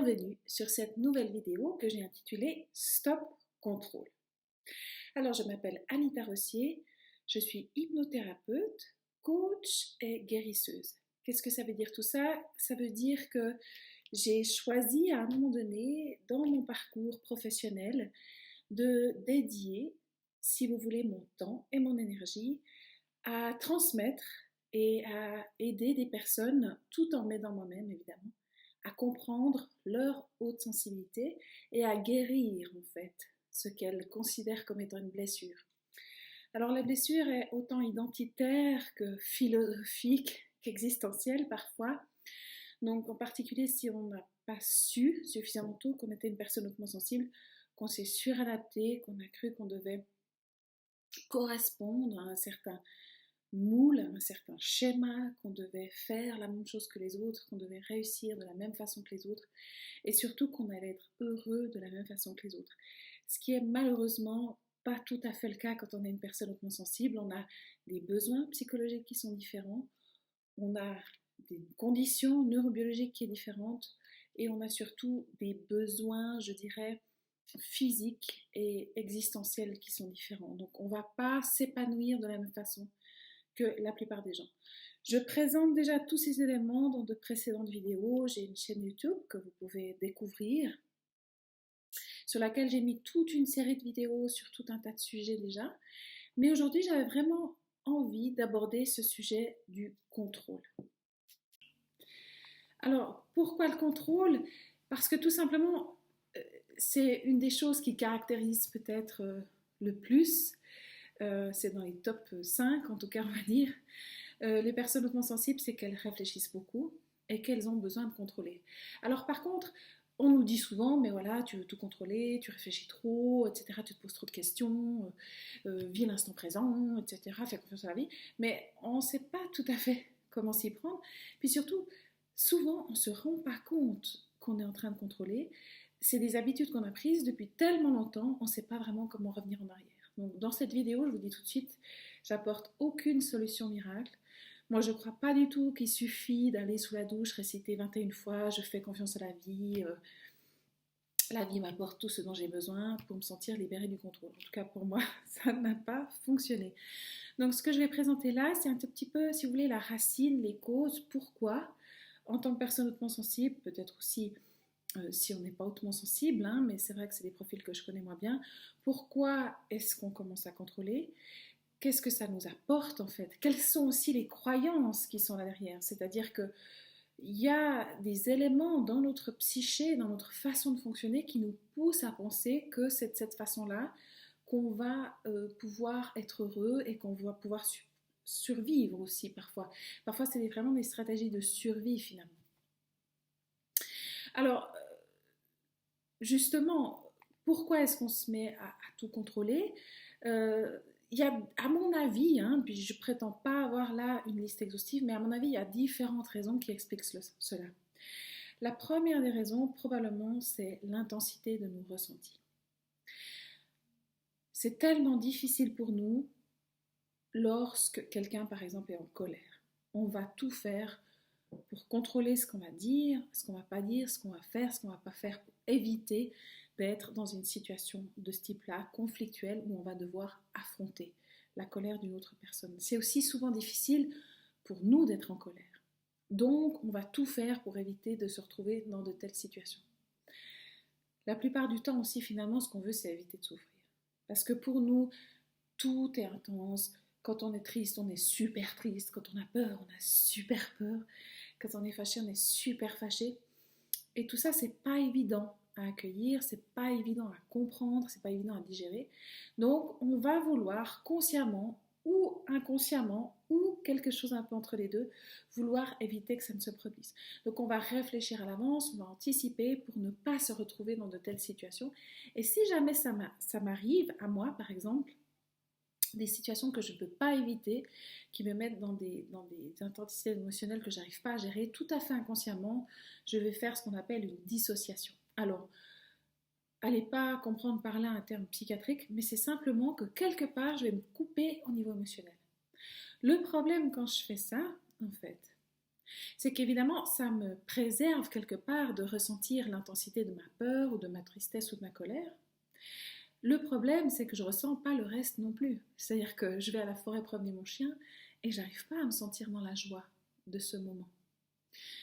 bienvenue sur cette nouvelle vidéo que j'ai intitulée Stop Contrôle. Alors je m'appelle Anita Rossier, je suis hypnothérapeute, coach et guérisseuse. Qu'est-ce que ça veut dire tout ça? Ça veut dire que j'ai choisi à un moment donné dans mon parcours professionnel de dédier, si vous voulez, mon temps et mon énergie à transmettre et à aider des personnes tout en m'aidant moi-même évidemment à comprendre leur haute sensibilité et à guérir en fait ce qu'elles considèrent comme étant une blessure. Alors la blessure est autant identitaire que philosophique qu'existentielle parfois. Donc en particulier si on n'a pas su suffisamment tôt qu'on était une personne hautement sensible, qu'on s'est suradapté, qu'on a cru qu'on devait correspondre à un certain moule, un certain schéma, qu'on devait faire la même chose que les autres, qu'on devait réussir de la même façon que les autres, et surtout qu'on allait être heureux de la même façon que les autres. Ce qui est malheureusement pas tout à fait le cas quand on est une personne hautement sensible. On a des besoins psychologiques qui sont différents, on a des conditions neurobiologiques qui sont différentes, et on a surtout des besoins, je dirais, physiques et existentiels qui sont différents. Donc on ne va pas s'épanouir de la même façon que la plupart des gens. Je présente déjà tous ces éléments dans de précédentes vidéos. J'ai une chaîne YouTube que vous pouvez découvrir, sur laquelle j'ai mis toute une série de vidéos sur tout un tas de sujets déjà. Mais aujourd'hui, j'avais vraiment envie d'aborder ce sujet du contrôle. Alors, pourquoi le contrôle? Parce que tout simplement, c'est une des choses qui caractérise peut-être le plus. C'est dans les top 5 en tout cas on va dire, les personnes hautement sensibles, c'est qu'elles réfléchissent beaucoup et qu'elles ont besoin de contrôler. Alors par contre, on nous dit souvent, mais voilà, tu veux tout contrôler, tu réfléchis trop, etc., tu te poses trop de questions, vis l'instant présent, etc., fais confiance à la vie, mais on ne sait pas tout à fait comment s'y prendre. Puis surtout, souvent on ne se rend pas compte qu'on est en train de contrôler. C'est des habitudes qu'on a prises depuis tellement longtemps, on ne sait pas vraiment comment revenir en arrière. Donc, dans cette vidéo, je vous dis tout de suite, j'apporte aucune solution miracle. Moi, je ne crois pas du tout qu'il suffit d'aller sous la douche, réciter 21 fois, je fais confiance à la vie m'apporte tout ce dont j'ai besoin pour me sentir libérée du contrôle. En tout cas, pour moi, ça n'a pas fonctionné. Donc, ce que je vais présenter là, c'est un tout petit peu, si vous voulez, la racine, les causes, pourquoi, en tant que personne hautement sensible, peut-être aussi si on n'est pas hautement sensible, hein, mais c'est vrai que c'est des profils que je connais moins bien. Pourquoi est-ce qu'on commence à contrôler? Qu'est-ce que ça nous apporte en fait? Quelles sont aussi les croyances qui sont là derrière? C'est-à-dire qu'il y a des éléments dans notre psyché, dans notre façon de fonctionner qui nous poussent à penser que c'est de cette façon-là qu'on va pouvoir être heureux et qu'on va pouvoir survivre aussi parfois. Parfois, c'est vraiment des stratégies de survie finalement. Alors, justement, pourquoi est-ce qu'on se met à tout contrôler? Il y a, à mon avis, hein, puis je ne prétends pas avoir là une liste exhaustive, mais à mon avis, il y a différentes raisons qui expliquent cela. La première des raisons, probablement, c'est l'intensité de nos ressentis. C'est tellement difficile pour nous lorsque quelqu'un, par exemple, est en colère. On va tout faire pour contrôler ce qu'on va dire, ce qu'on ne va pas dire, ce qu'on va faire, ce qu'on ne va pas faire, pour éviter d'être dans une situation de ce type-là, conflictuelle, où on va devoir affronter la colère d'une autre personne. C'est aussi souvent difficile pour nous d'être en colère. Donc, on va tout faire pour éviter de se retrouver dans de telles situations. La plupart du temps aussi, finalement, ce qu'on veut, c'est éviter de souffrir. Parce que pour nous, tout est intense. Quand on est triste, on est super triste. Quand on a peur, on a super peur. Quand on est fâché, on est super fâché. Et tout ça, c'est pas évident à accueillir, c'est pas évident à comprendre, c'est pas évident à digérer. Donc, on va vouloir consciemment ou inconsciemment ou quelque chose un peu entre les deux, vouloir éviter que ça ne se produise. Donc, on va réfléchir à l'avance, on va anticiper pour ne pas se retrouver dans de telles situations. Et si jamais ça m'arrive, à moi par exemple, des situations que je ne peux pas éviter, qui me mettent dans des intensités émotionnelles que je n'arrive pas à gérer, tout à fait inconsciemment, je vais faire ce qu'on appelle une dissociation. Alors, allez pas comprendre par là un terme psychiatrique, mais c'est simplement que quelque part, je vais me couper au niveau émotionnel. Le problème quand je fais ça, en fait, C'est qu'évidemment, ça me préserve quelque part de ressentir l'intensité de ma peur ou de ma tristesse ou de ma colère. Le problème, c'est que je ressens pas le reste non plus. C'est-à-dire que je vais à la forêt promener mon chien et j'arrive pas à me sentir dans la joie de ce moment.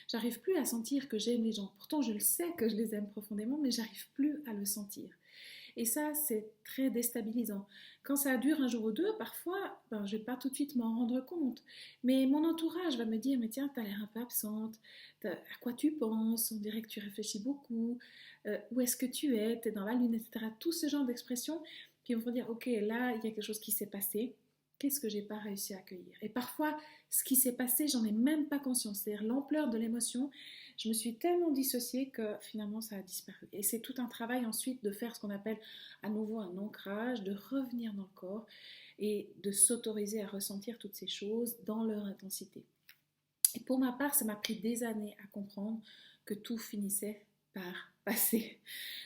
J'arrive plus à sentir que j'aime les gens. Pourtant, je le sais que je les aime profondément, mais j'arrive plus à le sentir. Et ça, c'est très déstabilisant. Quand ça dure un jour ou deux, parfois, je ne vais pas tout de suite m'en rendre compte. Mais mon entourage va me dire, mais tiens, tu as l'air un peu absente, à quoi tu penses, on dirait que tu réfléchis beaucoup, où est-ce que tu es, tu es dans la lune, etc. Tout ce genre d'expressions qui vont dire, ok, là, il y a quelque chose qui s'est passé, qu'est-ce que j'ai pas réussi à accueillir. Et parfois, ce qui s'est passé, j'en ai même pas conscience. C'est-à-dire l'ampleur de l'émotion, je me suis tellement dissociée que finalement ça a disparu. Et c'est tout un travail ensuite de faire ce qu'on appelle à nouveau un ancrage, de revenir dans le corps et de s'autoriser à ressentir toutes ces choses dans leur intensité. Et pour ma part, ça m'a pris des années à comprendre que tout finissait par passer.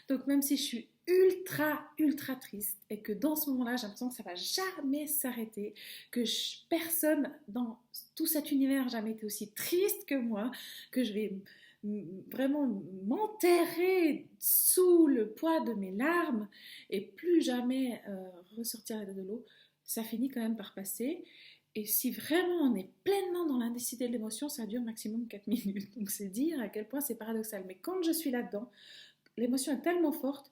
Donc même si je suis ultra triste et que dans ce moment-là, j'ai l'impression que ça va jamais s'arrêter, que personne dans tout cet univers n'a jamais été aussi triste que moi, que je vais vraiment m'enterrer sous le poids de mes larmes et plus jamais ressortir de l'eau, ça finit quand même par passer. Et si vraiment on est pleinement dans l'indécidé de l'émotion, ça dure maximum 4 minutes. Donc c'est dire à quel point c'est paradoxal. Mais quand je suis là-dedans, l'émotion est tellement forte,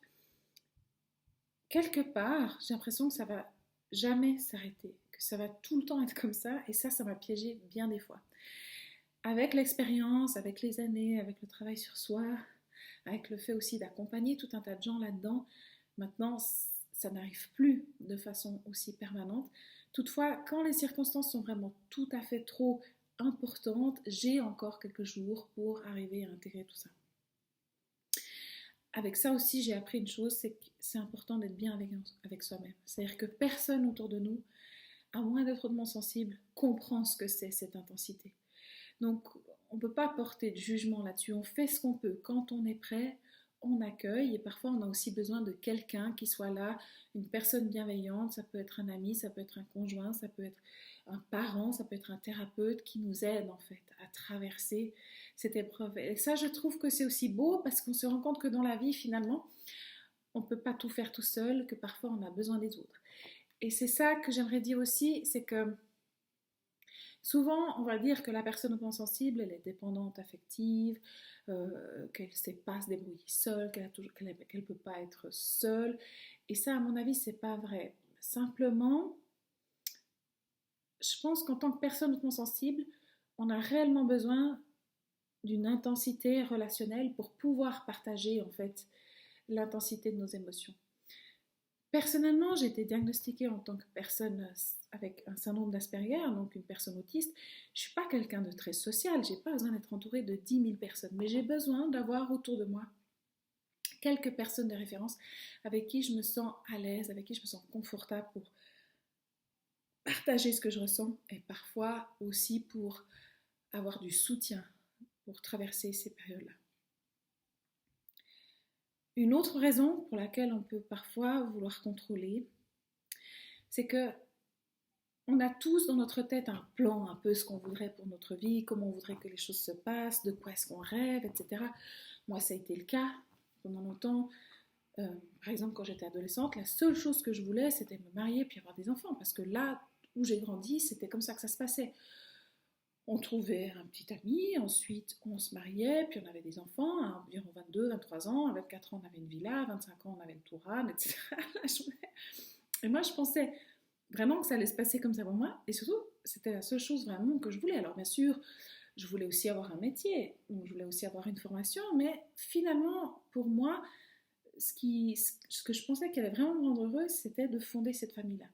quelque part, j'ai l'impression que ça va jamais s'arrêter, que ça va tout le temps être comme ça. Et ça m'a piégée bien des fois. Avec l'expérience, avec les années, avec le travail sur soi, avec le fait aussi d'accompagner tout un tas de gens là-dedans, maintenant, ça n'arrive plus de façon aussi permanente. Toutefois, quand les circonstances sont vraiment tout à fait trop importantes, j'ai encore quelques jours pour arriver à intégrer tout ça. Avec ça aussi, j'ai appris une chose, c'est que c'est important d'être bien avec soi-même. C'est-à-dire que personne autour de nous, à moins d'être hautement sensible, comprend ce que c'est cette intensité. Donc, on ne peut pas porter de jugement là-dessus. On fait ce qu'on peut. Quand on est prêt, on accueille. Et parfois, on a aussi besoin de quelqu'un qui soit là, une personne bienveillante. Ça peut être un ami, ça peut être un conjoint, ça peut être un parent, ça peut être un thérapeute qui nous aide en fait à traverser cette épreuve. Et ça, je trouve que c'est aussi beau parce qu'on se rend compte que dans la vie, finalement, on ne peut pas tout faire tout seul, que parfois on a besoin des autres. Et c'est ça que j'aimerais dire aussi, c'est que souvent, on va dire que la personne hautement sensible, elle est dépendante affective, qu'elle ne sait pas se débrouiller seule, qu'elle ne peut pas être seule. Et ça, à mon avis, c'est pas vrai. Simplement, je pense qu'en tant que personne hautement sensible, on a réellement besoin d'une intensité relationnelle pour pouvoir partager en fait l'intensité de nos émotions. Personnellement, j'ai été diagnostiquée en tant que personne avec un syndrome d'Asperger, donc une personne autiste. Je ne suis pas quelqu'un de très social, je n'ai pas besoin d'être entourée de 10 000 personnes, mais j'ai besoin d'avoir autour de moi quelques personnes de référence avec qui je me sens à l'aise, avec qui je me sens confortable pour partager ce que je ressens et parfois aussi pour avoir du soutien pour traverser ces périodes-là. Une autre raison pour laquelle on peut parfois vouloir contrôler, c'est que on a tous dans notre tête un plan, un peu ce qu'on voudrait pour notre vie, comment on voudrait que les choses se passent, de quoi est-ce qu'on rêve, etc. Moi, ça a été le cas pendant longtemps. Par exemple, quand j'étais adolescente, la seule chose que je voulais, c'était me marier puis avoir des enfants. Parce que là où j'ai grandi, c'était comme ça que ça se passait. On trouvait un petit ami, ensuite on se mariait, puis on avait des enfants, à environ 22, 23 ans, à 24 ans on avait une villa, à 25 ans on avait une tourane, etc. Et moi je pensais vraiment que ça allait se passer comme ça pour moi, et surtout c'était la seule chose vraiment que je voulais. Alors bien sûr, je voulais aussi avoir un métier, donc je voulais aussi avoir une formation, mais finalement pour moi, ce que je pensais qui allait vraiment me rendre heureuse, c'était de fonder cette famille-là.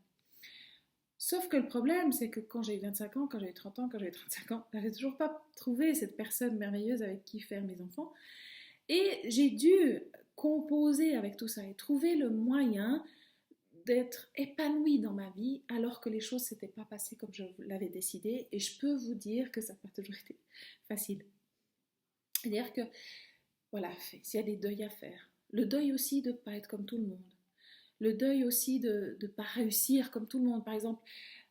Sauf que le problème, c'est que quand j'ai eu 25 ans, quand j'ai eu 30 ans, quand j'ai eu 35 ans, j'avais toujours pas trouvé cette personne merveilleuse avec qui faire mes enfants. Et j'ai dû composer avec tout ça et trouver le moyen d'être épanouie dans ma vie alors que les choses ne s'étaient pas passées comme je l'avais décidé. Et je peux vous dire que ça n'a pas toujours été facile. C'est-à-dire que, voilà, s'il y a des deuils à faire, le deuil aussi de ne pas être comme tout le monde. Le deuil aussi de ne pas réussir comme tout le monde, par exemple.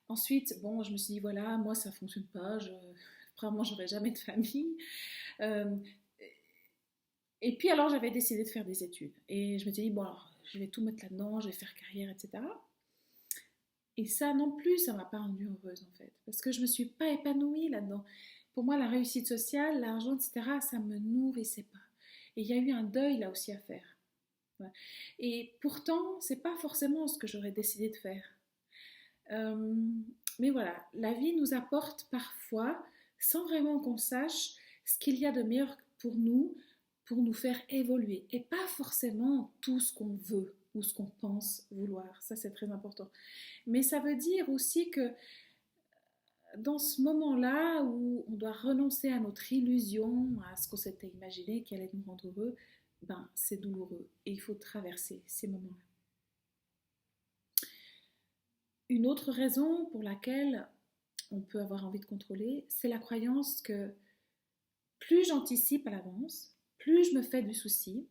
Ensuite, bon, je me suis dit, voilà, moi, ça ne fonctionne pas, probablement j'aurais jamais de famille. Euh, et puis alors j'avais décidé de faire des études. Et je me suis dit, bon alors, je vais tout mettre là-dedans, je vais faire carrière, etc. Et ça non plus, ça m'a pas rendue heureuse en fait, parce que je me suis pas épanouie là-dedans. Pour moi, la réussite sociale, l'argent, etc., ça me nourrissait pas. Et il y a eu un deuil là aussi à faire. Ouais. Et pourtant, c'est pas forcément ce que j'aurais décidé de faire. Euh, mais voilà, la vie nous apporte parfois, sans vraiment qu'on sache, ce qu'il y a de meilleur pour nous faire évoluer. Et pas forcément tout ce qu'on veut ou ce qu'on pense vouloir. Ça, c'est très important. Mais ça veut dire aussi que dans ce moment-là où on doit renoncer à notre illusion, à ce qu'on s'était imaginé qui allait nous rendre heureux, ben, c'est douloureux et il faut traverser ces moments-là. Une autre raison pour laquelle on peut avoir envie de contrôler, c'est la croyance que plus j'anticipe à l'avance, plus je me fais du souci,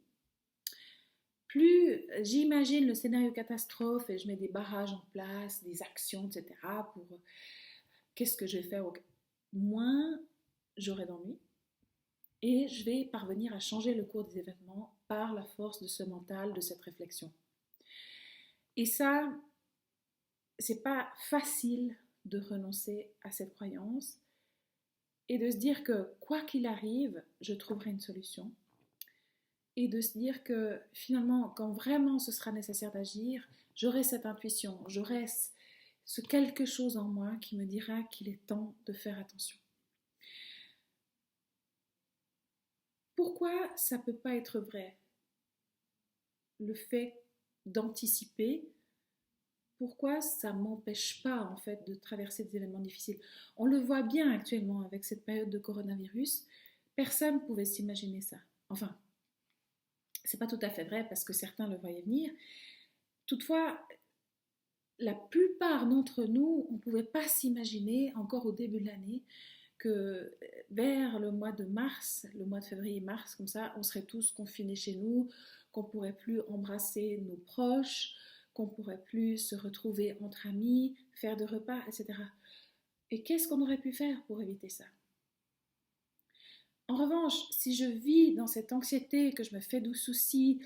plus j'imagine le scénario catastrophe et je mets des barrages en place, des actions, etc. pour qu'est-ce que je vais faire, moins j'aurai d'ennui et je vais parvenir à changer le cours des événements par la force de ce mental, de cette réflexion. Et ça, c'est pas facile de renoncer à cette croyance et de se dire que quoi qu'il arrive, je trouverai une solution. Et de se dire que finalement, quand vraiment ce sera nécessaire d'agir, j'aurai cette intuition, j'aurai ce quelque chose en moi qui me dira qu'il est temps de faire attention. Pourquoi ça ne peut pas être vrai? Le fait d'anticiper, pourquoi ça ne m'empêche pas en fait de traverser des événements difficiles? On le voit bien actuellement avec cette période de coronavirus, personne ne pouvait s'imaginer ça. Enfin, c'est pas tout à fait vrai parce que certains le voyaient venir. Toutefois, la plupart d'entre nous, on ne pouvait pas s'imaginer encore au début de l'année que vers le mois de mars, le mois de février-mars, comme ça, on serait tous confinés chez nous, qu'on ne pourrait plus embrasser nos proches, qu'on ne pourrait plus se retrouver entre amis, faire de repas, etc. Et qu'est-ce qu'on aurait pu faire pour éviter ça? En revanche, si je vis dans cette anxiété, que je me fais de soucis,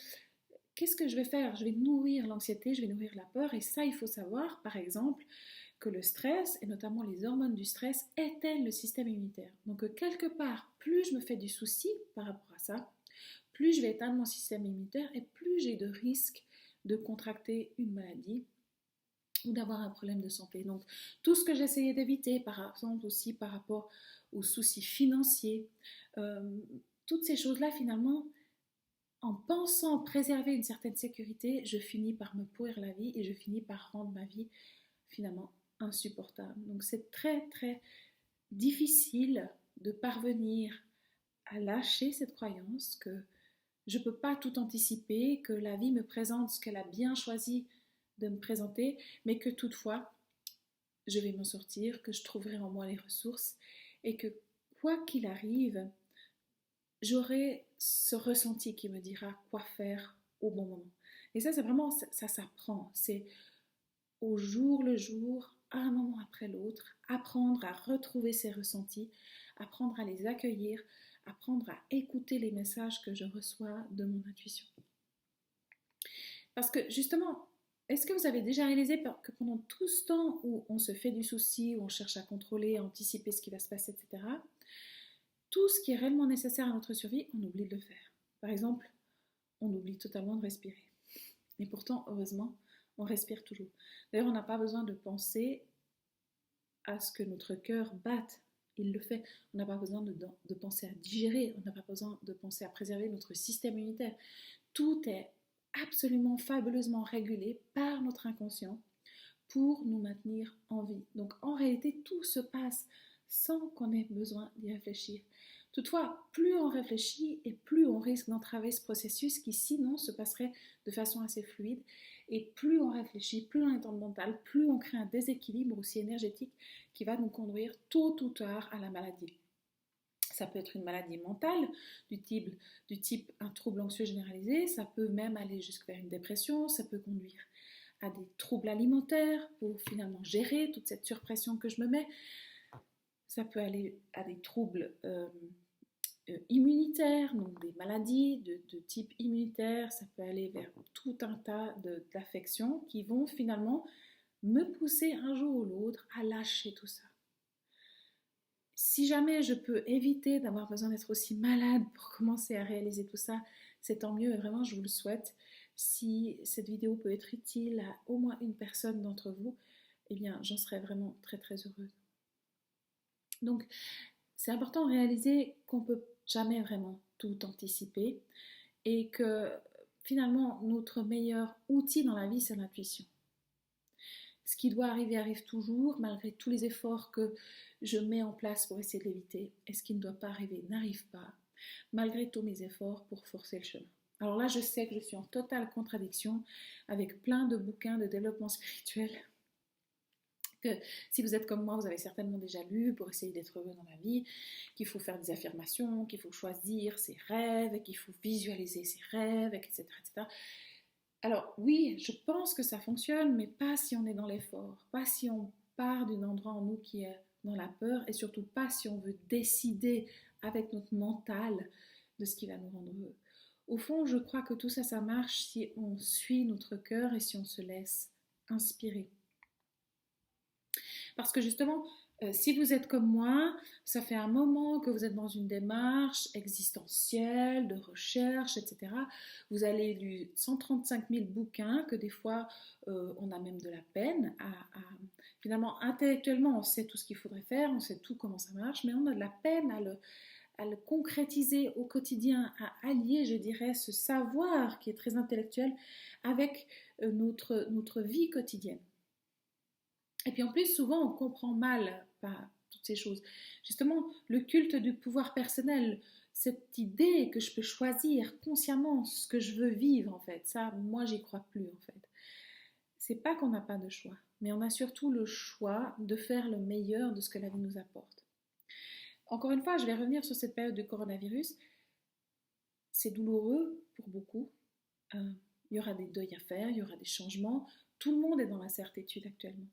qu'est-ce que je vais faire? Je vais nourrir l'anxiété, je vais nourrir la peur, et ça, il faut savoir, par exemple, que le stress, et notamment les hormones du stress, éteignent le système immunitaire. Donc quelque part, plus je me fais du souci par rapport à ça, plus je vais éteindre mon système immunitaire et plus j'ai de risques de contracter une maladie ou d'avoir un problème de santé. Donc tout ce que j'essayais d'éviter, par exemple aussi par rapport aux soucis financiers, toutes ces choses-là finalement, en pensant préserver une certaine sécurité, je finis par me pourrir la vie et je finis par rendre ma vie finalement insupportable. Donc c'est très très difficile de parvenir à lâcher cette croyance que je ne peux pas tout anticiper, que la vie me présente ce qu'elle a bien choisi de me présenter, mais que toutefois je vais m'en sortir, que je trouverai en moi les ressources et que quoi qu'il arrive, j'aurai ce ressenti qui me dira quoi faire au bon moment. Et ça, c'est vraiment, ça s'apprend. C'est au jour le jour, un moment après l'autre, apprendre à retrouver ces ressentis, apprendre à les accueillir, apprendre à écouter les messages que je reçois de mon intuition. Parce que justement, est-ce que vous avez déjà réalisé que pendant tout ce temps où on se fait du souci, où on cherche à contrôler, à anticiper ce qui va se passer, etc., tout ce qui est réellement nécessaire à notre survie, on oublie de le faire. Par exemple, on oublie totalement de respirer. Et pourtant, heureusement, on respire toujours. D'ailleurs, on n'a pas besoin de penser à ce que notre cœur batte. Il le fait. On n'a pas besoin de penser à digérer. On n'a pas besoin de penser à préserver notre système immunitaire. Tout est absolument fabuleusement régulé par notre inconscient pour nous maintenir en vie. Donc en réalité, tout se passe sans qu'on ait besoin d'y réfléchir. Toutefois, plus on réfléchit et plus on risque d'entraver ce processus qui sinon se passerait de façon assez fluide. Et plus on réfléchit, plus on est dans le mental, plus on crée un déséquilibre aussi énergétique qui va nous conduire tôt ou tard à la maladie. Ça peut être une maladie mentale du type un trouble anxieux généralisé, ça peut même aller jusqu'à une dépression, ça peut conduire à des troubles alimentaires pour finalement gérer toute cette surpression que je me mets. ça peut aller à des troubles immunitaires, donc des maladies de type immunitaire, ça peut aller vers tout un tas d'affections qui vont finalement me pousser un jour ou l'autre à lâcher tout ça. Si jamais je peux éviter d'avoir besoin d'être aussi malade pour commencer à réaliser tout ça, c'est tant mieux et vraiment je vous le souhaite. Si cette vidéo peut être utile à au moins une personne d'entre vous, eh bien j'en serais vraiment très très heureuse. Donc c'est important de réaliser qu'on ne peut jamais vraiment tout anticiper et que finalement notre meilleur outil dans la vie c'est l'intuition. Ce qui doit arriver arrive toujours, malgré tous les efforts que je mets en place pour essayer de l'éviter. Et ce qui ne doit pas arriver n'arrive pas, malgré tous mes efforts pour forcer le chemin. Alors là, je sais que je suis en totale contradiction avec plein de bouquins de développement spirituel que si vous êtes comme moi, vous avez certainement déjà lu pour essayer d'être heureux dans la vie, qu'il faut faire des affirmations, qu'il faut choisir ses rêves, qu'il faut visualiser ses rêves, etc., etc. Alors oui, je pense que ça fonctionne, mais pas si on est dans l'effort, pas si on part d'un endroit en nous qui est dans la peur et surtout pas si on veut décider avec notre mental de ce qui va nous rendre heureux. Au fond, je crois que tout ça, ça marche si on suit notre cœur et si on se laisse inspirer. Parce que justement, si vous êtes comme moi, ça fait un moment que vous êtes dans une démarche existentielle, de recherche, etc. Vous avez lu 135 000 bouquins que des fois, on a même de la peine à... Finalement, intellectuellement, on sait tout ce qu'il faudrait faire, on sait tout comment ça marche, mais on a de la peine à le concrétiser au quotidien, à allier, je dirais, ce savoir qui est très intellectuel avec notre vie quotidienne. Et puis en plus, souvent, on comprend mal pas toutes ces choses. Justement, le culte du pouvoir personnel, cette idée que je peux choisir consciemment ce que je veux vivre, en fait, ça, moi, j'y crois plus, en fait. C'est pas qu'on n'a pas de choix, mais on a surtout le choix de faire le meilleur de ce que la vie nous apporte. Encore une fois, je vais revenir sur cette période de coronavirus. C'est douloureux pour beaucoup. Il y aura des deuils à faire, il y aura des changements. Tout le monde est dans l'incertitude actuellement.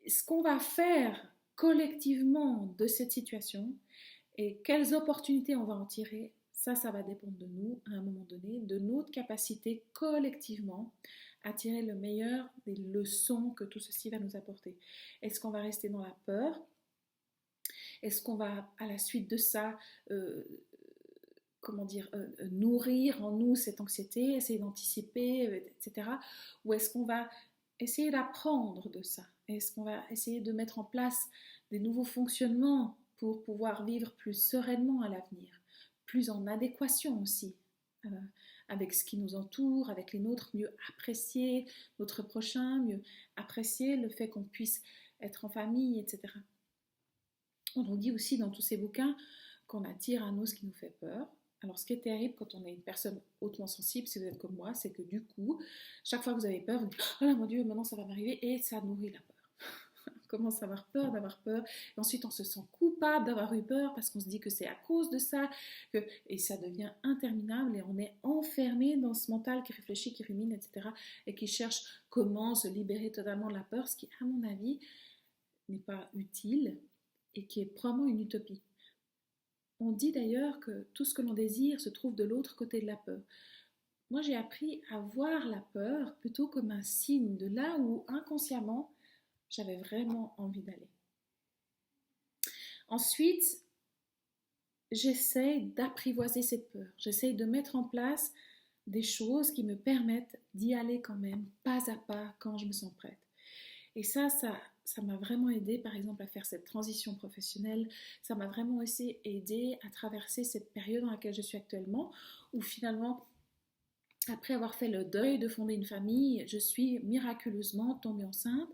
Ce qu'on va faire collectivement de cette situation et quelles opportunités on va en tirer, ça va dépendre de nous à un moment donné, de notre capacité collectivement à tirer le meilleur des leçons que tout ceci va nous apporter. Est-ce qu'on va rester dans la peur? Est-ce qu'on va, à la suite de ça, nourrir en nous cette anxiété, essayer d'anticiper, etc. Ou est-ce qu'on va essayer d'apprendre de ça? Est-ce qu'on va essayer de mettre en place des nouveaux fonctionnements pour pouvoir vivre plus sereinement à l'avenir, plus en adéquation aussi avec ce qui nous entoure, avec les nôtres, mieux apprécier notre prochain, mieux apprécier le fait qu'on puisse être en famille, etc. On nous dit aussi dans tous ces bouquins qu'on attire à nous ce qui nous fait peur. Alors, ce qui est terrible quand on est une personne hautement sensible, si vous êtes comme moi, c'est que du coup, chaque fois que vous avez peur, vous dites « Oh là, mon Dieu, maintenant ça va m'arriver » et ça nourrit la peur. On commence à avoir peur d'avoir peur, et ensuite on se sent coupable d'avoir eu peur parce qu'on se dit que c'est à cause de ça, et ça devient interminable et on est enfermé dans ce mental qui réfléchit, qui rumine, etc. et qui cherche comment se libérer totalement de la peur, ce qui, à mon avis, n'est pas utile et qui est probablement une utopie. On dit d'ailleurs que tout ce que l'on désire se trouve de l'autre côté de la peur. Moi, j'ai appris à voir la peur plutôt comme un signe de là où inconsciemment, j'avais vraiment envie d'aller. Ensuite, j'essaie d'apprivoiser cette peur. J'essaie de mettre en place des choses qui me permettent d'y aller quand même, pas à pas, quand je me sens prête. Et ça m'a vraiment aidé, par exemple, à faire cette transition professionnelle. Ça m'a vraiment aussi aidé à traverser cette période dans laquelle je suis actuellement, où finalement, après avoir fait le deuil de fonder une famille, je suis miraculeusement tombée enceinte.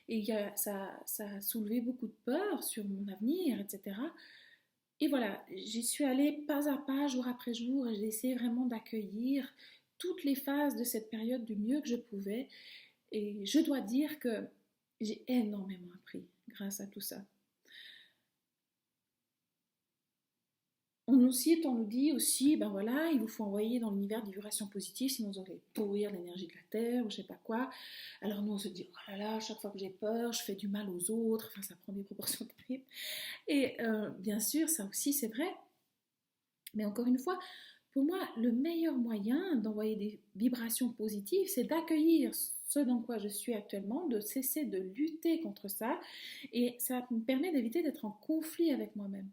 Et ça a soulevé beaucoup de peur sur mon avenir, etc. Et voilà, j'y suis allée pas à pas, jour après jour, et j'ai essayé vraiment d'accueillir toutes les phases de cette période du mieux que je pouvais. Et je dois dire que j'ai énormément appris grâce à tout ça. On nous dit aussi, ben voilà, il vous faut envoyer dans l'univers des vibrations positives, sinon vous allez pourrir l'énergie de la Terre, ou je sais pas quoi. Alors nous, on se dit, oh là là, chaque fois que j'ai peur, je fais du mal aux autres, enfin, ça prend des proportions terribles. Et bien sûr, ça aussi, c'est vrai. Mais encore une fois, pour moi, le meilleur moyen d'envoyer des vibrations positives, c'est d'accueillir ce dans quoi je suis actuellement, de cesser de lutter contre ça. Et ça me permet d'éviter d'être en conflit avec moi-même.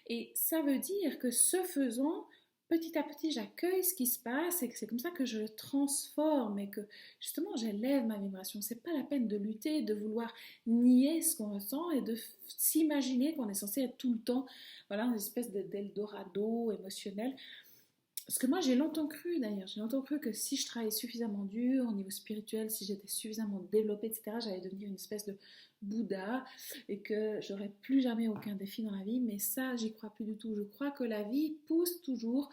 Et ça veut dire que ce faisant, petit à petit, j'accueille ce qui se passe et que c'est comme ça que je le transforme et que justement j'élève ma vibration. C'est pas la peine de lutter, de vouloir nier ce qu'on ressent et de s'imaginer qu'on est censé être tout le temps, voilà, une espèce d'Eldorado émotionnel. Parce que moi, j'ai longtemps cru d'ailleurs, j'ai longtemps cru que si je travaillais suffisamment dur au niveau spirituel, si j'étais suffisamment développée, etc., j'allais devenir une espèce de Bouddha et que j'aurais plus jamais aucun défi dans la vie. Mais ça, j'y crois plus du tout. Je crois que la vie pousse toujours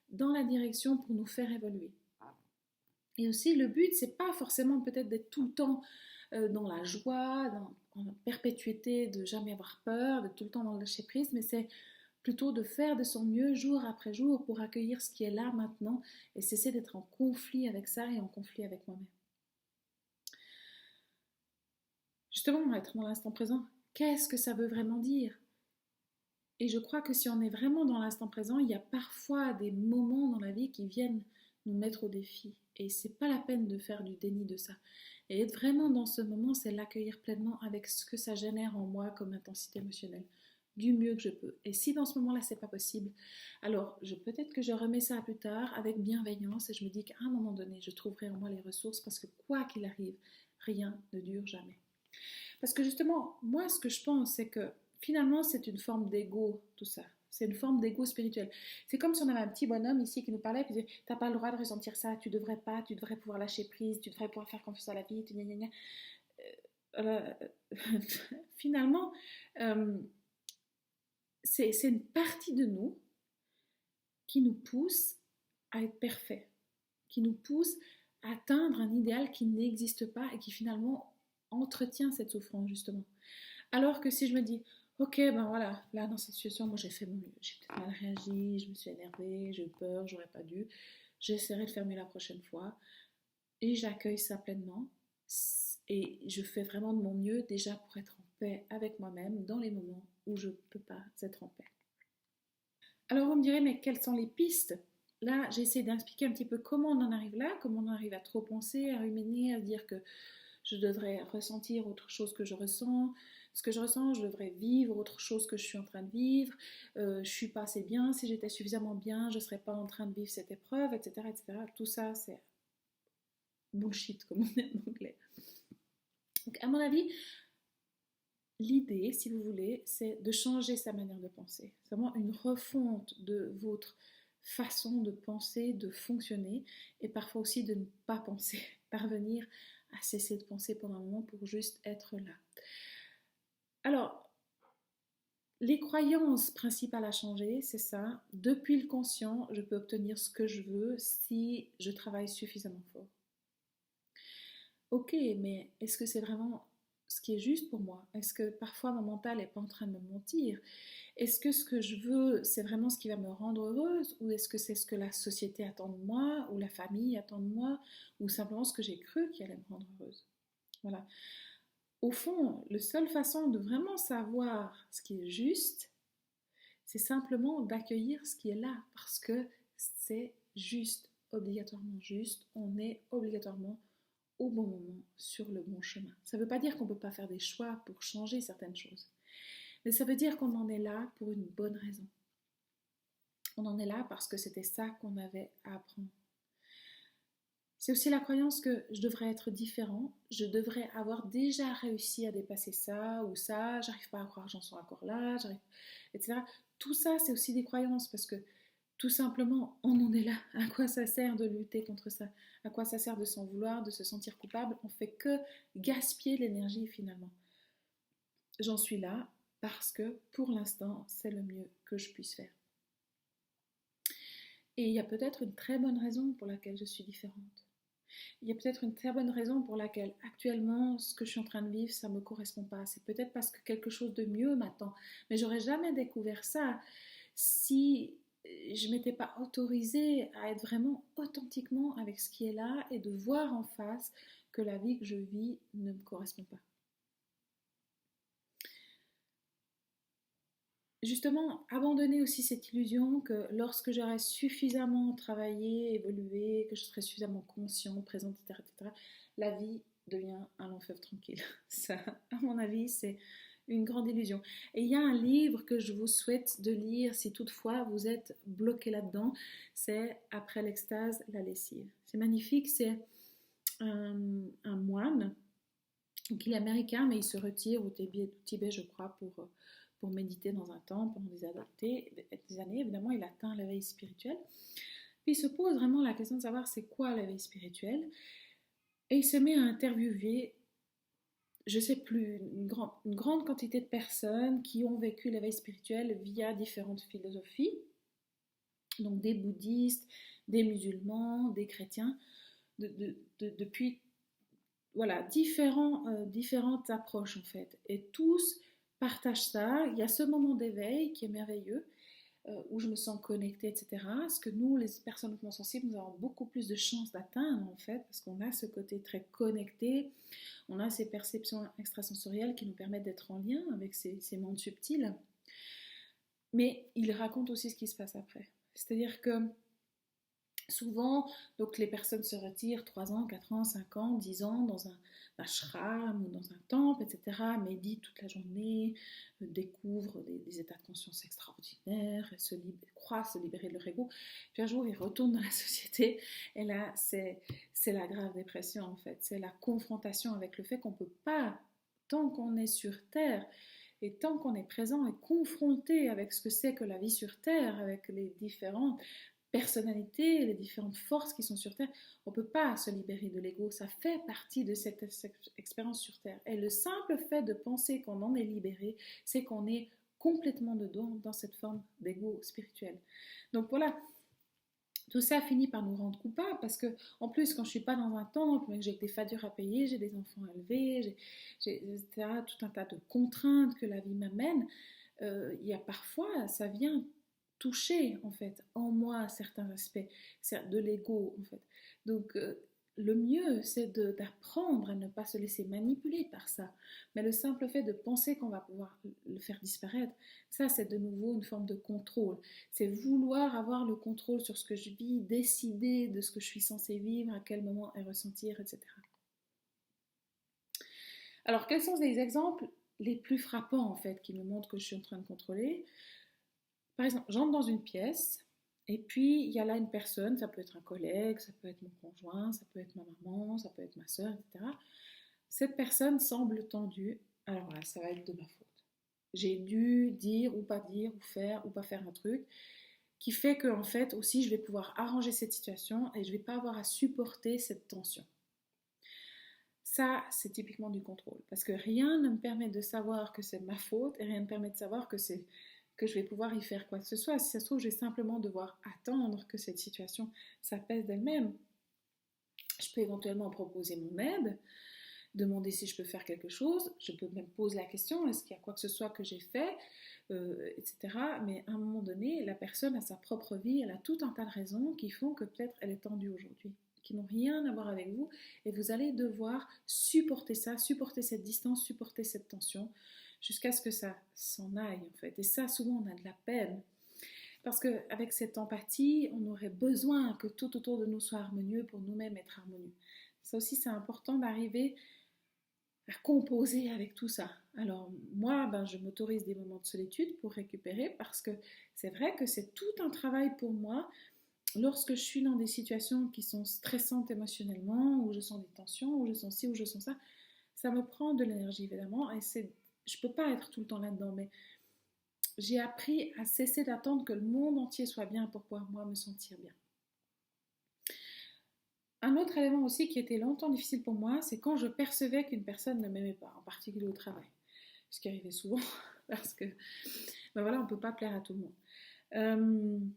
dans la direction pour nous faire évoluer. Et aussi, le but, c'est pas forcément peut-être d'être tout le temps dans la joie, dans la perpétuité, de jamais avoir peur, d'être tout le temps dans le lâcher prise, mais c'est plutôt de faire de son mieux jour après jour pour accueillir ce qui est là maintenant et cesser d'être en conflit avec ça et en conflit avec moi-même. Justement, être dans l'instant présent, qu'est-ce que ça veut vraiment dire? Et je crois que si on est vraiment dans l'instant présent, il y a parfois des moments dans la vie qui viennent nous mettre au défi. Et c'est pas la peine de faire du déni de ça. Et être vraiment dans ce moment, c'est l'accueillir pleinement avec ce que ça génère en moi comme intensité émotionnelle, du mieux que je peux. Et si dans ce moment-là, c'est pas possible, alors peut-être que je remets ça à plus tard avec bienveillance et je me dis qu'à un moment donné, je trouverai en moi les ressources parce que quoi qu'il arrive, rien ne dure jamais. Parce que justement, moi, ce que je pense, c'est que finalement, c'est une forme d'ego, tout ça. C'est une forme d'ego spirituel. C'est comme si on avait un petit bonhomme ici qui nous parlait et qui disait, t'as pas le droit de ressentir ça, tu devrais pas, tu devrais pouvoir lâcher prise, tu devrais pouvoir faire confiance à la vie, tu gna gna gna. Euh, finalement, euh, c'est une partie de nous qui nous pousse à être parfait, qui nous pousse à atteindre un idéal qui n'existe pas et qui finalement entretient cette souffrance justement. Alors que si je me dis, ok, ben voilà, là dans cette situation, moi j'ai fait mon mieux, j'ai peut-être mal réagi, je me suis énervée, j'ai eu peur, j'aurais pas dû, j'essaierai de faire mieux la prochaine fois et j'accueille ça pleinement et je fais vraiment de mon mieux déjà pour être en paix avec moi-même dans les moments où je ne peux pas être en paix. Alors vous me direz, mais quelles sont les pistes? Là, j'ai essayé d'expliquer un petit peu comment on en arrive là, comment on en arrive à trop penser, à ruminer, à dire que je devrais ressentir autre chose que je ressens. Ce que je ressens, je devrais vivre autre chose que je suis en train de vivre. Je suis pas assez bien. Si j'étais suffisamment bien, je ne serais pas en train de vivre cette épreuve, etc., etc. Tout ça, c'est bullshit, comme on dit en anglais. Donc, à mon avis, l'idée, si vous voulez, c'est de changer sa manière de penser. C'est vraiment une refonte de votre façon de penser, de fonctionner, et parfois aussi de ne pas penser, parvenir à cesser de penser pendant un moment pour juste être là. Alors, les croyances principales à changer, c'est ça. Depuis le conscient, je peux obtenir ce que je veux si je travaille suffisamment fort. Ok, mais est-ce que c'est vraiment ce qui est juste pour moi? Est-ce que parfois mon mental n'est pas en train de me mentir? Est-ce que ce que je veux, c'est vraiment ce qui va me rendre heureuse? Ou est-ce que c'est ce que la société attend de moi? Ou la famille attend de moi? Ou simplement ce que j'ai cru qui allait me rendre heureuse? Voilà. Au fond, la seule façon de vraiment savoir ce qui est juste, c'est simplement d'accueillir ce qui est là, parce que c'est juste, obligatoirement juste, on est obligatoirement au bon moment, sur le bon chemin. Ça ne veut pas dire qu'on ne peut pas faire des choix pour changer certaines choses, mais ça veut dire qu'on en est là pour une bonne raison. On en est là parce que c'était ça qu'on avait à apprendre. C'est aussi la croyance que je devrais être différent, je devrais avoir déjà réussi à dépasser ça ou ça, j'arrive pas à croire que j'en sois encore là, etc. Tout ça, c'est aussi des croyances parce que tout simplement, on en est là. À quoi ça sert de lutter contre ça? À quoi ça sert de s'en vouloir, de se sentir coupable? On fait que gaspiller l'énergie finalement. J'en suis là parce que pour l'instant, c'est le mieux que je puisse faire. Et il y a peut-être une très bonne raison pour laquelle je suis différente. Il y a peut-être une très bonne raison pour laquelle actuellement ce que je suis en train de vivre ça me correspond pas. C'est peut-être parce que quelque chose de mieux m'attend. Mais j'aurais jamais découvert ça si je ne m'étais pas autorisée à être vraiment authentiquement avec ce qui est là et de voir en face que la vie que je vis ne me correspond pas. Justement, abandonner aussi cette illusion que lorsque j'aurai suffisamment travaillé, évolué, que je serai suffisamment consciente, présente, etc., etc., la vie devient un long fleuve tranquille. Ça, à mon avis, c'est une grande illusion. Et il y a un livre que je vous souhaite de lire si toutefois vous êtes bloqué là-dedans, c'est Après l'extase, la lessive. C'est magnifique, c'est un moine, donc il est américain, mais il se retire au Tibet, je crois, pour méditer dans un temple pendant des années. Évidemment, il atteint l'éveil spirituel. Puis il se pose vraiment la question de savoir c'est quoi l'éveil spirituel. Et il se met à interviewer, je ne sais plus, une grande quantité de personnes qui ont vécu l'éveil spirituel via différentes philosophies. Donc des bouddhistes, des musulmans, des chrétiens, depuis voilà, différentes approches en fait. Et tous partagent ça. Il y a ce moment d'éveil qui est merveilleux, où je me sens connectée, etc. Ce que nous, les personnes hautement sensibles, nous avons beaucoup plus de chances d'atteindre en fait, parce qu'on a ce côté très connecté, on a ces perceptions extrasensorielles qui nous permettent d'être en lien avec ces mondes subtils. Mais il raconte aussi ce qui se passe après. C'est-à-dire que souvent, donc les personnes se retirent 3 ans, 4 ans, 5 ans, 10 ans dans un ashram ou dans un temple, etc., méditent toute la journée, découvrent des états de conscience extraordinaires, croient se libérer de leur ego. Puis un jour, ils retournent dans la société et là, c'est la grave dépression en fait. C'est la confrontation avec le fait qu'on ne peut pas, tant qu'on est sur Terre, et tant qu'on est présent et confronté avec ce que c'est que la vie sur Terre, avec les différentes personnalités, les différentes forces qui sont sur Terre, on ne peut pas se libérer de l'ego. Ça fait partie de cette expérience sur Terre. Et le simple fait de penser qu'on en est libéré, c'est qu'on est complètement dedans dans cette forme d'ego spirituel. Donc voilà, tout ça finit par nous rendre coupables parce que, en plus, quand je suis pas dans un temple, mais que j'ai des factures à payer, j'ai des enfants à élever, etc., tout un tas de contraintes que la vie m'amène, il y a parfois, ça vient toucher en fait en moi certains aspects de l'ego en fait. Donc le mieux c'est d'apprendre à ne pas se laisser manipuler par ça, mais le simple fait de penser qu'on va pouvoir le faire disparaître, ça c'est de nouveau une forme de contrôle. C'est vouloir avoir le contrôle sur ce que je vis, décider de ce que je suis censée vivre, à quel moment et ressentir, etc. Alors quels sont les exemples les plus frappants en fait qui me montrent que je suis en train de contrôler? Par exemple, j'entre dans une pièce et puis il y a là une personne, ça peut être un collègue, ça peut être mon conjoint, ça peut être ma maman, ça peut être ma soeur, etc. Cette personne semble tendue, alors là, ça va être de ma faute. J'ai dû dire ou pas faire un truc qui fait que en fait aussi je vais pouvoir arranger cette situation et je ne vais pas avoir à supporter cette tension. Ça, c'est typiquement du contrôle parce que rien ne me permet de savoir que c'est ma faute et rien ne me permet de savoir que je vais pouvoir y faire quoi que ce soit. Si ça se trouve, je vais simplement devoir attendre que cette situation s'apaise d'elle-même. Je peux éventuellement proposer mon aide, demander si je peux faire quelque chose. Je peux même poser la question, est-ce qu'il y a quoi que ce soit que j'ai fait, etc. Mais à un moment donné, la personne a sa propre vie, elle a tout un tas de raisons qui font que peut-être elle est tendue aujourd'hui, qui n'ont rien à voir avec vous. Et vous allez devoir supporter ça, supporter cette distance, supporter cette tension, jusqu'à ce que ça s'en aille en fait. Et ça, souvent, on a de la peine. Parce qu'avec cette empathie, on aurait besoin que tout autour de nous soit harmonieux pour nous-mêmes être harmonieux. Ça aussi, c'est important d'arriver à composer avec tout ça. Alors moi, je m'autorise des moments de solitude pour récupérer parce que c'est vrai que c'est tout un travail pour moi lorsque je suis dans des situations qui sont stressantes émotionnellement, où je sens des tensions, où je sens ci, où je sens ça. Ça me prend de l'énergie évidemment et je ne peux pas être tout le temps là-dedans, mais j'ai appris à cesser d'attendre que le monde entier soit bien pour pouvoir moi me sentir bien. Un autre élément aussi qui était longtemps difficile pour moi, c'est quand je percevais qu'une personne ne m'aimait pas, en particulier au travail. Ce qui arrivait souvent, parce que voilà, on ne peut pas plaire à tout le monde.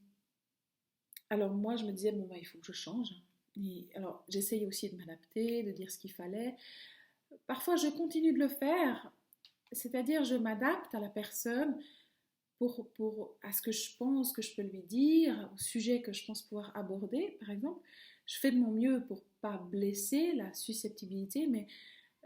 Alors moi, je me disais, il faut que je change. Et alors, j'essayais aussi de m'adapter, de dire ce qu'il fallait. Parfois, je continue de le faire, c'est-à-dire je m'adapte à la personne à ce que je pense que je peux lui dire, au sujet que je pense pouvoir aborder, par exemple, je fais de mon mieux pour pas blesser la susceptibilité, mais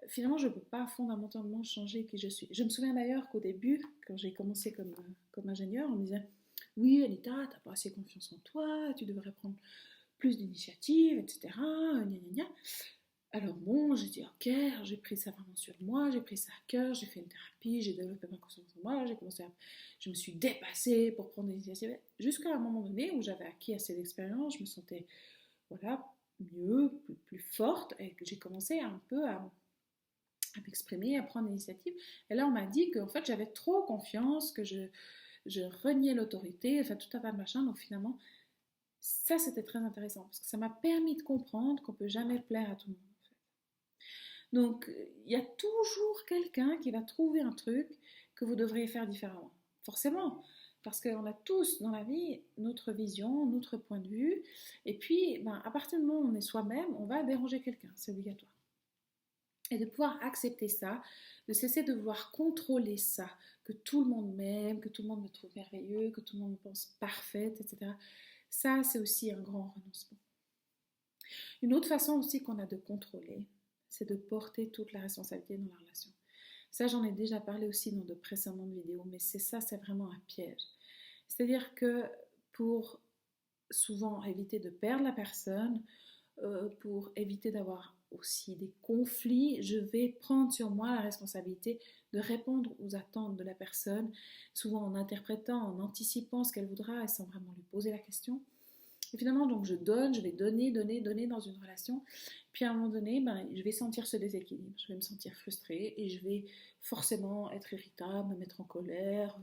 finalement, je ne peux pas fondamentalement changer qui je suis. Je me souviens d'ailleurs qu'au début, quand j'ai commencé comme ingénieur, on me disait oui, Anita, tu n'as pas assez confiance en toi, tu devrais prendre plus d'initiatives, etc. Gna, gna, gna. Alors bon, j'ai dit ok, j'ai pris ça vraiment sur moi, j'ai pris ça à cœur, j'ai fait une thérapie, j'ai développé ma confiance en moi, je me suis dépassée pour prendre des initiatives, jusqu'à un moment donné où j'avais acquis assez d'expérience, je me sentais voilà mieux, plus forte, et que j'ai commencé un peu à m'exprimer, à prendre l'initiative. Et là, on m'a dit qu'en fait, j'avais trop confiance, que je reniais l'autorité, enfin tout un tas de machins. Donc finalement, ça, c'était très intéressant parce que ça m'a permis de comprendre qu'on ne peut jamais plaire à tout le monde. En fait. Donc, il y a toujours quelqu'un qui va trouver un truc que vous devriez faire différemment. Forcément, parce qu'on a tous dans la vie notre vision, notre point de vue. Et puis, à partir du moment où on est soi-même, on va déranger quelqu'un. C'est obligatoire. Et de pouvoir accepter ça, de cesser de vouloir contrôler ça, que tout le monde m'aime, que tout le monde me trouve merveilleux, que tout le monde me pense parfaite, etc. Ça, c'est aussi un grand renoncement. Une autre façon aussi qu'on a de contrôler, c'est de porter toute la responsabilité dans la relation. Ça, j'en ai déjà parlé aussi dans de précédentes vidéos, mais c'est vraiment un piège. C'est-à-dire que pour souvent éviter de perdre la personne, pour éviter d'avoir aussi des conflits, je vais prendre sur moi la responsabilité de répondre aux attentes de la personne, souvent en interprétant, en anticipant ce qu'elle voudra et sans vraiment lui poser la question. Et finalement, donc je vais donner dans une relation. Puis à un moment donné, je vais sentir ce déséquilibre, je vais me sentir frustrée et je vais forcément être irritable, me mettre en colère,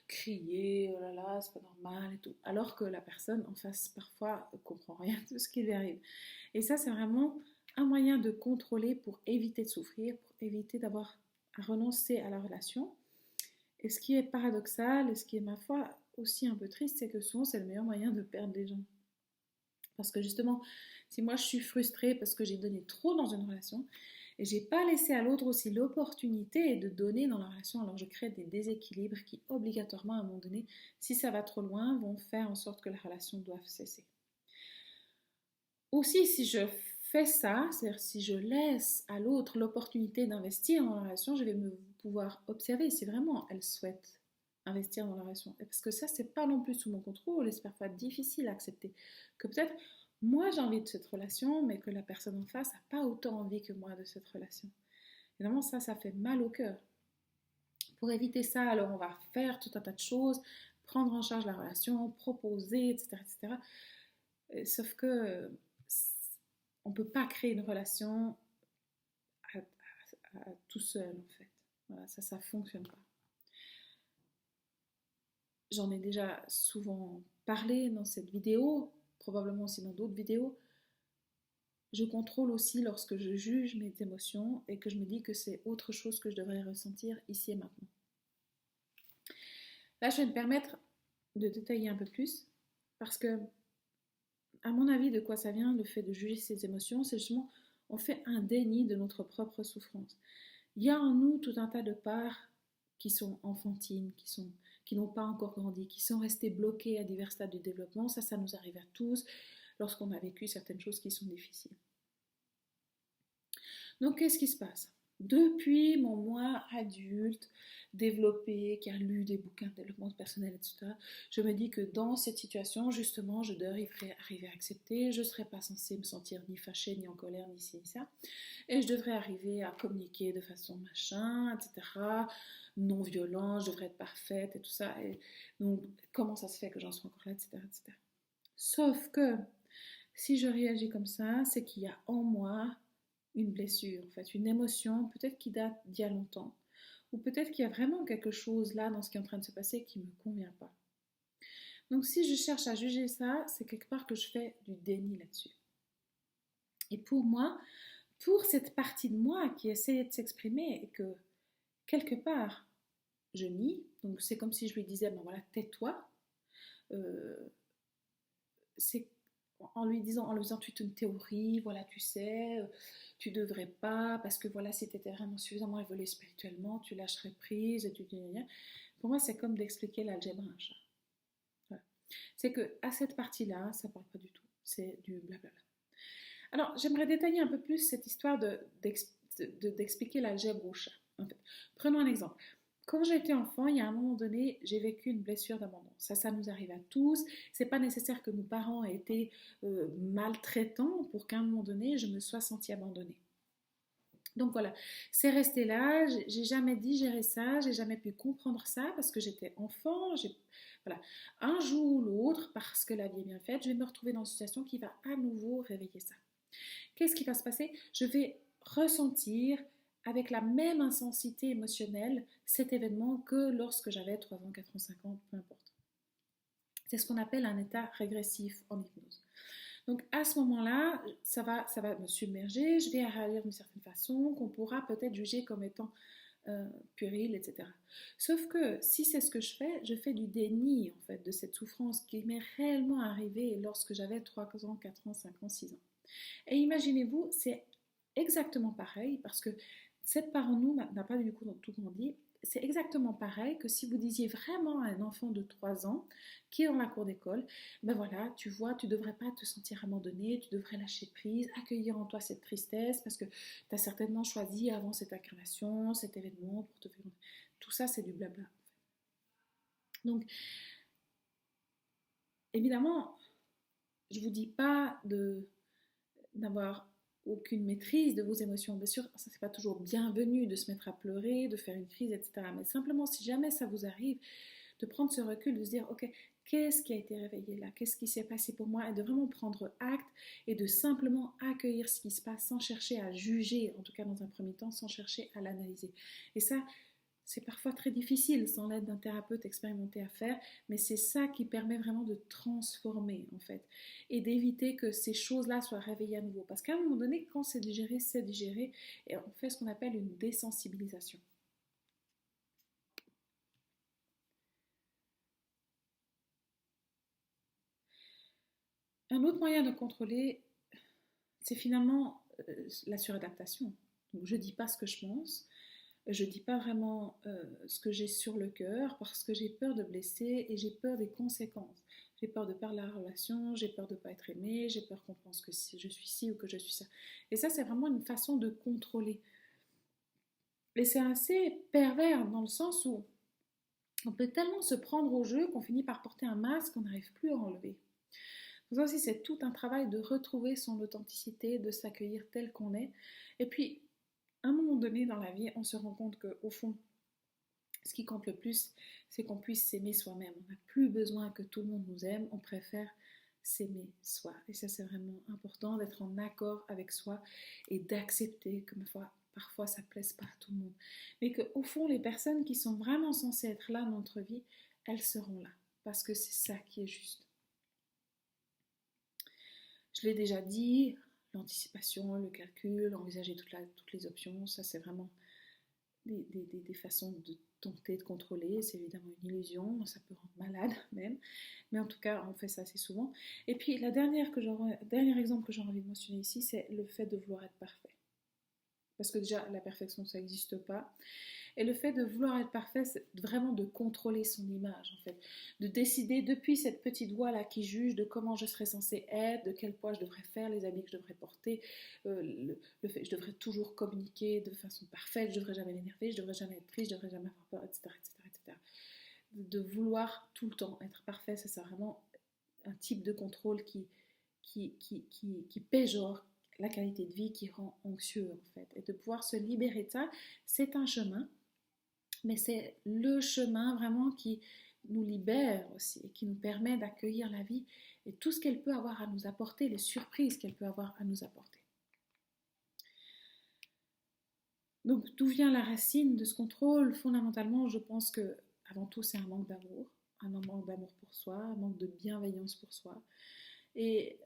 crier, oh là là, c'est pas normal et tout. Alors que la personne en face, parfois, ne comprend rien de ce qui lui arrive. Et ça, c'est vraiment un moyen de contrôler pour éviter de souffrir, pour éviter d'avoir à renoncer à la relation. Et ce qui est paradoxal, et ce qui est, ma foi, aussi un peu triste, c'est que souvent, c'est le meilleur moyen de perdre les gens. Parce que justement, si moi je suis frustrée parce que j'ai donné trop dans une relation et j'ai pas laissé à l'autre aussi l'opportunité de donner dans la relation, alors je crée des déséquilibres qui obligatoirement à un moment donné, si ça va trop loin, vont faire en sorte que la relation doive cesser. Aussi, si je fais ça, c'est-à-dire si je laisse à l'autre l'opportunité d'investir dans la relation, je vais pouvoir observer si vraiment elle souhaite investir dans la relation. Et parce que ça, c'est pas non plus sous mon contrôle et c'est parfois difficile à accepter. Que peut-être moi j'ai envie de cette relation, mais que la personne en face n'a pas autant envie que moi de cette relation. Évidemment, ça fait mal au cœur. Pour éviter ça, alors on va faire tout un tas de choses, prendre en charge la relation, proposer, etc. etc. Sauf que on ne peut pas créer une relation à tout seul en fait. Voilà, ça ne fonctionne pas. J'en ai déjà souvent parlé dans cette vidéo, probablement aussi dans d'autres vidéos. Je contrôle aussi lorsque je juge mes émotions et que je me dis que c'est autre chose que je devrais ressentir ici et maintenant. Là, je vais me permettre de détailler un peu plus parce que, à mon avis, de quoi ça vient, le fait de juger ses émotions, c'est justement on fait un déni de notre propre souffrance. Il y a en nous tout un tas de parts qui sont enfantines, qui n'ont pas encore grandi, qui sont restées bloquées à divers stades du développement. Ça nous arrive à tous lorsqu'on a vécu certaines choses qui sont difficiles. Donc, qu'est-ce qui se passe? Depuis mon moi adulte, développé, qui a lu des bouquins de développement personnel, etc., je me dis que dans cette situation, justement, je devrais arriver à accepter, je ne serais pas censée me sentir ni fâchée, ni en colère, ni ci, ni ça, et je devrais arriver à communiquer de façon machin, etc., non violente, je devrais être parfaite et tout ça, et donc comment ça se fait que j'en sois encore là, etc., etc. Sauf que, si je réagis comme ça, c'est qu'il y a en moi une blessure, en fait, une émotion, peut-être qui date d'il y a longtemps, ou peut-être qu'il y a vraiment quelque chose là dans ce qui est en train de se passer qui ne me convient pas. Donc si je cherche à juger ça, c'est quelque part que je fais du déni là-dessus. Et pour moi, pour cette partie de moi qui essayait de s'exprimer et que quelque part je nie, donc c'est comme si je lui disais, ben voilà, tais-toi, c'est en lui disant, toute une théorie, voilà, tu sais, tu devrais pas, parce que voilà, si tu étais vraiment suffisamment évolué spirituellement, tu lâcherais prise, et pour moi, c'est comme d'expliquer l'algèbre à un chat. Voilà. C'est que à cette partie-là, ça parle pas du tout. C'est du blablabla. Alors, j'aimerais détailler un peu plus cette histoire d'expliquer l'algèbre au chat. En fait, prenons un exemple. Quand j'étais enfant, il y a un moment donné, j'ai vécu une blessure d'abandon. Ça nous arrive à tous. C'est pas nécessaire que nos parents aient été maltraitants pour qu'à un moment donné, je me sois sentie abandonnée. Donc voilà, c'est resté là. J'ai jamais digéré ça, j'ai jamais pu comprendre ça parce que j'étais enfant. Voilà, un jour ou l'autre, parce que la vie est bien faite, je vais me retrouver dans une situation qui va à nouveau réveiller ça. Qu'est-ce qui va se passer? Je vais ressentir avec la même intensité émotionnelle cet événement que lorsque j'avais 3 ans, 4 ans, 5 ans, peu importe. C'est ce qu'on appelle un état régressif en hypnose. Donc à ce moment-là, ça va me submerger, je vais réagir d'une certaine façon qu'on pourra peut-être juger comme étant puéril, etc. Sauf que si c'est ce que je fais du déni en fait de cette souffrance qui m'est réellement arrivée lorsque j'avais 3 ans, 4 ans, 5 ans, 6 ans. Et imaginez-vous, c'est exactement pareil parce que cette part en nous n'a pas du coup tout grandi. C'est exactement pareil que si vous disiez vraiment à un enfant de 3 ans qui est dans la cour d'école, ben voilà, tu vois, tu devrais pas te sentir abandonné, tu devrais lâcher prise, accueillir en toi cette tristesse parce que tu as certainement choisi avant cette incarnation, cet événement pour te faire... Tout ça, c'est du blabla. Donc, évidemment, je vous dis pas d'avoir aucune maîtrise de vos émotions. Bien sûr, ça c'est pas toujours bienvenu de se mettre à pleurer, de faire une crise, etc. Mais simplement, si jamais ça vous arrive, de prendre ce recul, de se dire, ok, qu'est-ce qui a été réveillé là? Qu'est-ce qui s'est passé pour moi? Et de vraiment prendre acte et de simplement accueillir ce qui se passe sans chercher à juger, en tout cas dans un premier temps, sans chercher à l'analyser. Et ça, c'est parfois très difficile sans l'aide d'un thérapeute expérimenté à faire, mais c'est ça qui permet vraiment de transformer en fait et d'éviter que ces choses-là soient réveillées à nouveau. Parce qu'à un moment donné, quand c'est digéré et on fait ce qu'on appelle une désensibilisation. Un autre moyen de contrôler, c'est finalement la suradaptation. Donc je ne dis pas ce que je pense, je ne dis pas vraiment ce que j'ai sur le cœur parce que j'ai peur de blesser et j'ai peur des conséquences. J'ai peur de perdre la relation, j'ai peur de ne pas être aimée, j'ai peur qu'on pense que je suis ci ou que je suis ça. Et ça, c'est vraiment une façon de contrôler. Et c'est assez pervers dans le sens où on peut tellement se prendre au jeu qu'on finit par porter un masque qu'on n'arrive plus à enlever. Donc ça aussi, c'est tout un travail de retrouver son authenticité, de s'accueillir tel qu'on est. Et puis, à un moment donné dans la vie, on se rend compte qu'au fond, ce qui compte le plus, c'est qu'on puisse s'aimer soi-même. On n'a plus besoin que tout le monde nous aime, on préfère s'aimer soi. Et ça, c'est vraiment important d'être en accord avec soi et d'accepter que parfois ça ne plaise pas à tout le monde. Mais qu'au fond, les personnes qui sont vraiment censées être là dans notre vie, elles seront là. Parce que c'est ça qui est juste. Je l'ai déjà dit, l'anticipation, le calcul, envisager toutes les options, ça c'est vraiment des façons de tenter de contrôler. C'est évidemment une illusion, ça peut rendre malade même, mais en tout cas on fait ça assez souvent. Et puis dernier exemple que j'ai envie de mentionner ici, c'est le fait de vouloir être parfait. Parce que déjà la perfection ça n'existe pas. Et le fait de vouloir être parfait, c'est vraiment de contrôler son image, en fait. De décider depuis cette petite voix-là qui juge de comment je serais censée être, de quel poids je devrais faire, les habits que je devrais porter, le fait que je devrais toujours communiquer de façon parfaite, je ne devrais jamais m'énerver, je ne devrais jamais être triste, je ne devrais jamais avoir peur, etc., etc., etc. De vouloir tout le temps être parfait, c'est vraiment un type de contrôle qui péjore la qualité de vie, qui rend anxieux, en fait. Et de pouvoir se libérer de ça, c'est un chemin. Mais c'est le chemin vraiment qui nous libère aussi et qui nous permet d'accueillir la vie et tout ce qu'elle peut avoir à nous apporter, les surprises qu'elle peut avoir à nous apporter. Donc d'où vient la racine de ce contrôle? Fondamentalement, je pense que avant tout, c'est un manque d'amour pour soi, un manque de bienveillance pour soi et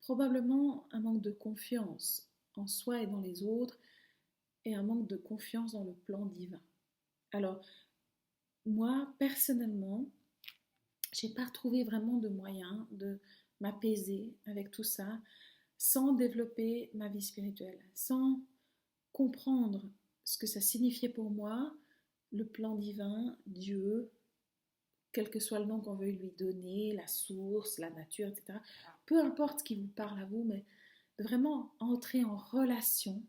probablement un manque de confiance en soi et dans les autres et un manque de confiance dans le plan divin. Alors, moi, personnellement, j'ai pas trouvé vraiment de moyen de m'apaiser avec tout ça sans développer ma vie spirituelle, sans comprendre ce que ça signifiait pour moi, le plan divin, Dieu, quel que soit le nom qu'on veuille lui donner, la source, la nature, etc. Peu importe ce qui vous parle à vous, mais de vraiment entrer en relation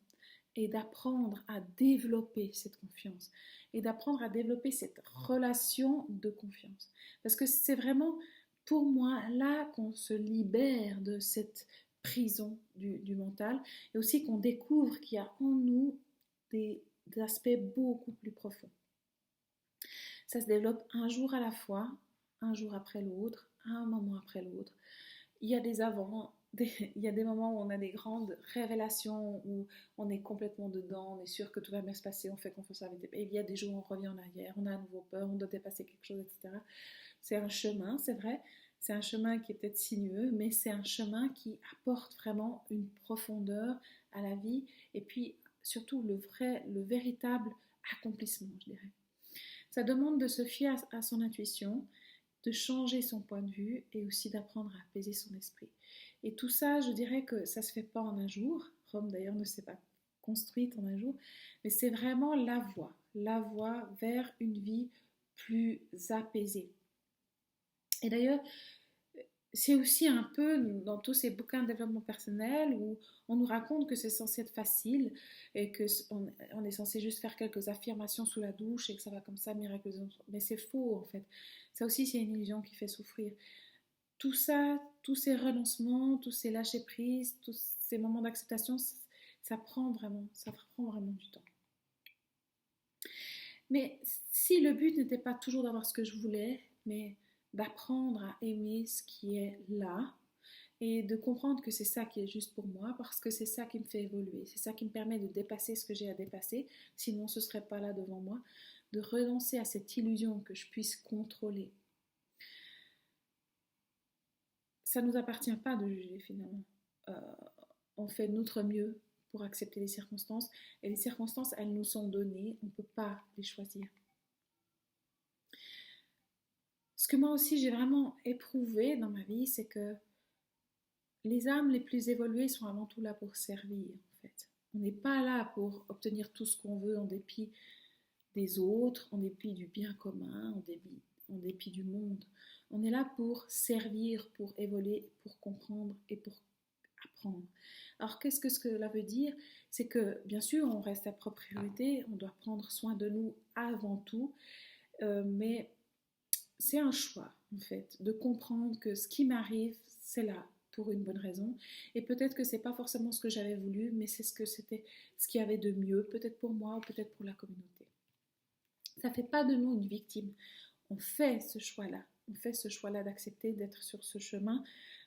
et d'apprendre à développer cette confiance et d'apprendre à développer cette relation de confiance. Parce que c'est vraiment, pour moi, là qu'on se libère de cette prison du mental et aussi qu'on découvre qu'il y a en nous des aspects beaucoup plus profonds. Ça se développe un jour à la fois, un jour après l'autre, un moment après l'autre. Il y a des avant, il y a des moments où on a des grandes révélations, où on est complètement dedans, on est sûr que tout va bien se passer, on fait confiance à la vie. Et il y a des jours où on revient en arrière, on a à nouveau peur, on doit dépasser quelque chose, etc. C'est un chemin, c'est vrai, c'est un chemin qui est peut-être sinueux, mais c'est un chemin qui apporte vraiment une profondeur à la vie, et puis surtout le véritable accomplissement, je dirais. Ça demande de se fier à son intuition, de changer son point de vue et aussi d'apprendre à apaiser son esprit. Et tout ça, je dirais que ça ne se fait pas en un jour. Rome d'ailleurs ne s'est pas construite en un jour, mais c'est vraiment la voie vers une vie plus apaisée. Et d'ailleurs, c'est aussi un peu dans tous ces bouquins de développement personnel où on nous raconte que c'est censé être facile et qu'on est censé juste faire quelques affirmations sous la douche et que ça va comme ça miraculeusement. Mais c'est faux en fait. Ça aussi c'est une illusion qui fait souffrir. Tout ça, tous ces renoncements, tous ces lâcher prises, tous ces moments d'acceptation, ça prend vraiment du temps. Mais si le but n'était pas toujours d'avoir ce que je voulais, mais d'apprendre à aimer ce qui est là et de comprendre que c'est ça qui est juste pour moi parce que c'est ça qui me fait évoluer, c'est ça qui me permet de dépasser ce que j'ai à dépasser, sinon ce ne serait pas là devant moi, de renoncer à cette illusion que je puisse contrôler. Ça ne nous appartient pas de juger finalement. On fait de notre mieux pour accepter les circonstances et les circonstances, elles nous sont données, on ne peut pas les choisir. Ce que moi aussi j'ai vraiment éprouvé dans ma vie, c'est que les âmes les plus évoluées sont avant tout là pour servir, en fait. On n'est pas là pour obtenir tout ce qu'on veut en dépit des autres, en dépit du bien commun, en dépit du monde. On est là pour servir, pour évoluer, pour comprendre et pour apprendre. Alors qu'est-ce que cela veut dire? C'est que bien sûr on reste à propre priorité, on doit prendre soin de nous avant tout, mais c'est un choix en fait de comprendre que ce qui m'arrive c'est là pour une bonne raison et peut-être que c'est pas forcément ce que j'avais voulu mais c'est c'était ce qu'il y avait de mieux peut-être pour moi ou peut-être pour la communauté. Ça fait pas de nous une victime, on fait ce choix-là d'accepter d'être sur ce chemin,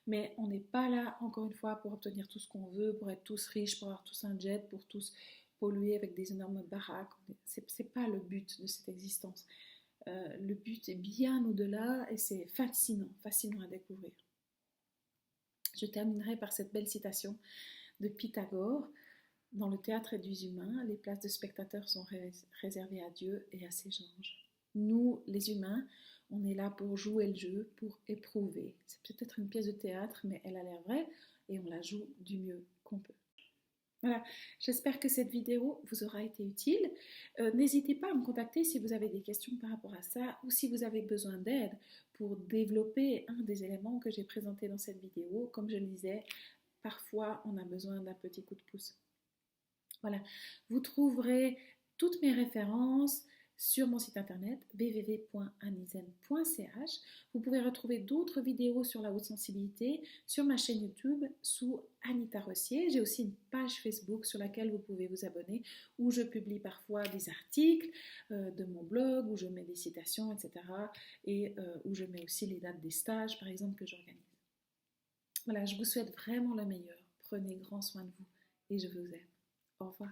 mais on n'est pas là encore une fois pour obtenir tout ce qu'on veut, pour être tous riches, pour avoir tous un jet, pour tous polluer avec des énormes baraques. C'est pas le but de cette existence. Le but est bien au-delà et c'est fascinant à découvrir. Je terminerai par cette belle citation de Pythagore. Dans le théâtre des humains, les places de spectateurs sont réservées à Dieu et à ses anges. Nous, les humains, on est là pour jouer le jeu, pour éprouver. C'est peut-être une pièce de théâtre, mais elle a l'air vraie et on la joue du mieux qu'on peut. Voilà, j'espère que cette vidéo vous aura été utile. N'hésitez pas à me contacter si vous avez des questions par rapport à ça ou si vous avez besoin d'aide pour développer un des éléments que j'ai présentés dans cette vidéo. Comme je le disais, parfois on a besoin d'un petit coup de pouce. Voilà, vous trouverez toutes mes références sur mon site internet www.anizen.ch. Vous pouvez retrouver d'autres vidéos sur la haute sensibilité sur ma chaîne YouTube sous Anita Rossier. J'ai aussi une page Facebook sur laquelle vous pouvez vous abonner où je publie parfois des articles de mon blog, où je mets des citations, etc. et où je mets aussi les dates des stages, par exemple, que j'organise. Voilà, je vous souhaite vraiment le meilleur. Prenez grand soin de vous et je vous aime. Au revoir.